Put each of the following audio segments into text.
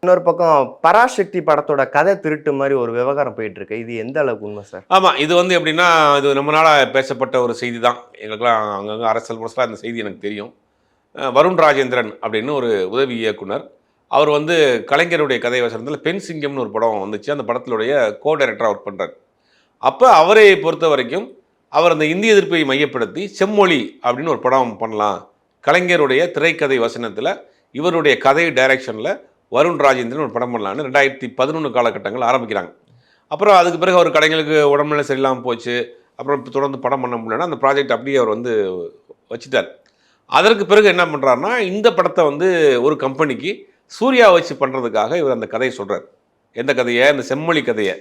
இன்னொரு பக்கம் பராசக்தி படத்தோட கதை திருட்டு மாரி ஒரு விவகாரம் போயிட்டு இருக்கு. இது எந்த அளவுக்கு உண்மை சார்? ஆமா. இது வந்து எப்படின்னா, இது ரொம்ப நாளா பேசப்பட்ட ஒரு செய்தி தான். எங்களுக்கெல்லாம் அங்கங்க அரசியல் புரசலா இந்த செய்தி எனக்கு தெரியும். வருண் ராஜேந்திரன் அப்படின்னு ஒரு உதவி இயக்குனர். அவர் வந்து கலைஞருடைய கதை வசனத்தில பெண் சிங்கம்னு ஒரு படம் வந்துச்சு. அந்த படத்தினுடைய டைரக்டரா ஒர்க் பண்றாரு. அப்ப அவரை பொறுத்தவரைக்கும், அவர் அந்த இந்திய எதிர்ப்பை மையப்படுத்தி செம்மொழி அப்படின்னு ஒரு படம் பண்ணலாம். கலைஞருடைய திரைக்கதை வசனத்தில, இவருடைய கதை டைரக்ஷன்ல வருண் ராஜேந்திரன் ஒரு படம் பண்ணலான்னு 2011 காலகட்டங்கள் ஆரம்பிக்கிறாங்க. அப்புறம் அதுக்கு பிறகு அவர் கலைஞருக்கு உடல்நிலை சரியில்லாம போச்சு. அப்புறம் தொடர்ந்து படம் பண்ண முடியலன்னா, அந்த ப்ராஜெக்ட் அப்படியே அவர் வந்து வச்சுட்டார். அதற்கு பிறகு என்ன பண்றாருன்னா, இந்த படத்த வந்து ஒரு கம்பெனிக்கு சூர்யா வச்சு பண்றதுக்காக இவர் அந்த கதைய சொல்றாரு. எந்த கதைய? இந்த செம்மொழி கதைய.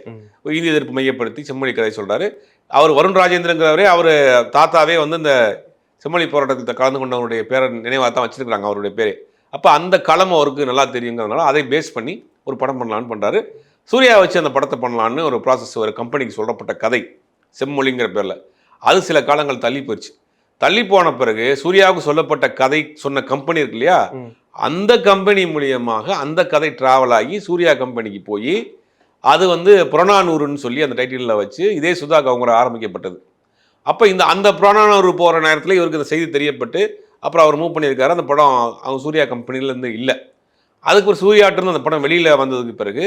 இந்திய எதிர்ப்பு மையப்படுத்தி செம்மொழி கதைய சொல்றாரு. அவர் வருண் ராஜேந்திரங்கிறவரே அவரு தாத்தாவே வந்து இந்த செம்மொழி போராட்டத்தில் கலந்து கொண்டவருடைய பேர நினைவா தான் வச்சிருக்காங்க அவருடைய பேரே. அப்ப அந்த களம் அவருக்கு நல்லா தெரியுங்கிறதுனால, அதை பேஸ் பண்ணி ஒரு படம் பண்ணலான்னு பண்றாரு. சூர்யா வச்சு அந்த படத்த பண்ணலான்னு ஒரு ப்ராசஸ் ஒரு கம்பெனிக்கு சொல்லப்பட்ட கதை. செம்மொழிங்கிற பேர்ல. அது சில காலங்கள் தள்ளி போயிருச்சு. தள்ளி போன பிறகு சூர்யாவுக்கு சொல்லப்பட்ட கதை சொன்ன கம்பெனி இருக்கு இல்லையா? அந்த கம்பெனி மூலியமாக அந்த கதை டிராவல் ஆகி சூர்யா கம்பெனிக்கு போயி, அது வந்து புறநானூறுன்னு சொல்லி அந்த டைட்டில்ல வச்சு இதே சுதா கவுங்கர ஆரம்பிக்கப்பட்டது. அப்ப அந்த புறநானூறு போற நேரத்தில இவருக்கு இந்த செய்தி தெரியப்பட்டு, அப்புறம் அவர் மூவ் பண்ணியிருக்காரு. அந்த படம் அவங்க சூர்யா கம்பெனிலேருந்து இல்ல. அதுக்கு ஒரு சூர்யாட்டிருந்து அந்த படம் வெளியில வந்ததுக்கு பிறகு,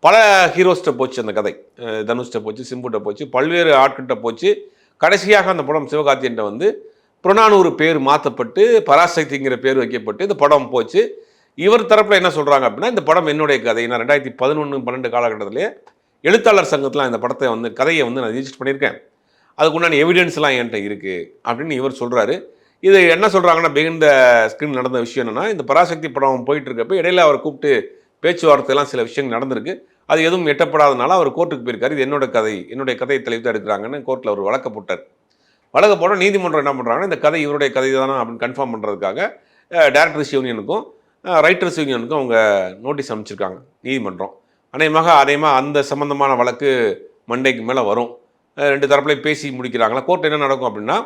பல ஹீரோஸ்ட்ட போச்சு அந்த கதை. தனுஷ்ட்ட போச்சு, சிம்புட்ட போச்சு, பல்வேறு ஆட்கள்ட்ட போச்சு. கடைசியாக அந்த படம் சிவகார்த்திகேயன்ட்ட வந்து புறநானூறு பேர் மாற்றப்பட்டு பராசக்திங்கிற பேர் வைக்கப்பட்டு இந்த படம் போச்சு. இவர் தரப்பில் என்ன சொல்கிறாங்க அப்படின்னா, இந்த படம் என்னுடைய கதை. நான் 2011, 12 காலகட்டத்திலே எழுத்தாளர் சங்கத்தில் இந்த படத்தை வந்து கதையை வந்து நான் ரிஜிஸ்டர் பண்ணியிருக்கேன். அதுக்குண்டான எவிடன்ஸ்லாம் என்கிட்ட இருக்குது அப்படின்னு இவர் சொல்கிறாரு. இது என்ன சொல்கிறாங்கன்னா, பிஹைண்ட் த ஸ்க்ரீன் நடந்த விஷயம் என்னென்னா, இந்த பராசக்தி படம் போயிட்டு இருக்கப்போ இடையில அவரை கூப்பிட்டு பேச்சுவார்த்தைலாம் சில விஷயங்கள் நடந்திருக்கு. அது எதுவும் எட்டப்படாதனால அவர் கோர்ட்டுக்கு போயிருக்காரு. இது என்னுடைய கதையை தெளிவாக எடுக்கிறாங்கன்னு கோர்ட்டில் அவர் வழக்கு போட்டார். வழக்கு போட நீதிமன்றம் என்ன பண்ணுறாங்கன்னா, இந்த கதை இவருடைய கதை தானா அப்படின்னு கன்ஃபார்ம் பண்ணுறதுக்காக டைரக்டர்ஸ் யூனியனுக்கும் ரைட்டர்ஸ் யூனியனுக்கும் அவங்க நோட்டீஸ் அனுப்பிச்சிருக்காங்க நீதிமன்றம். அநேகமாக அந்த சம்பந்தமான வழக்கு மண்டேக்கு மேலே வரும். 2 தரப்புலையும் பேசி முடிக்கிறாங்களா. கோர்ட் என்ன நடக்கும் அப்படின்னா,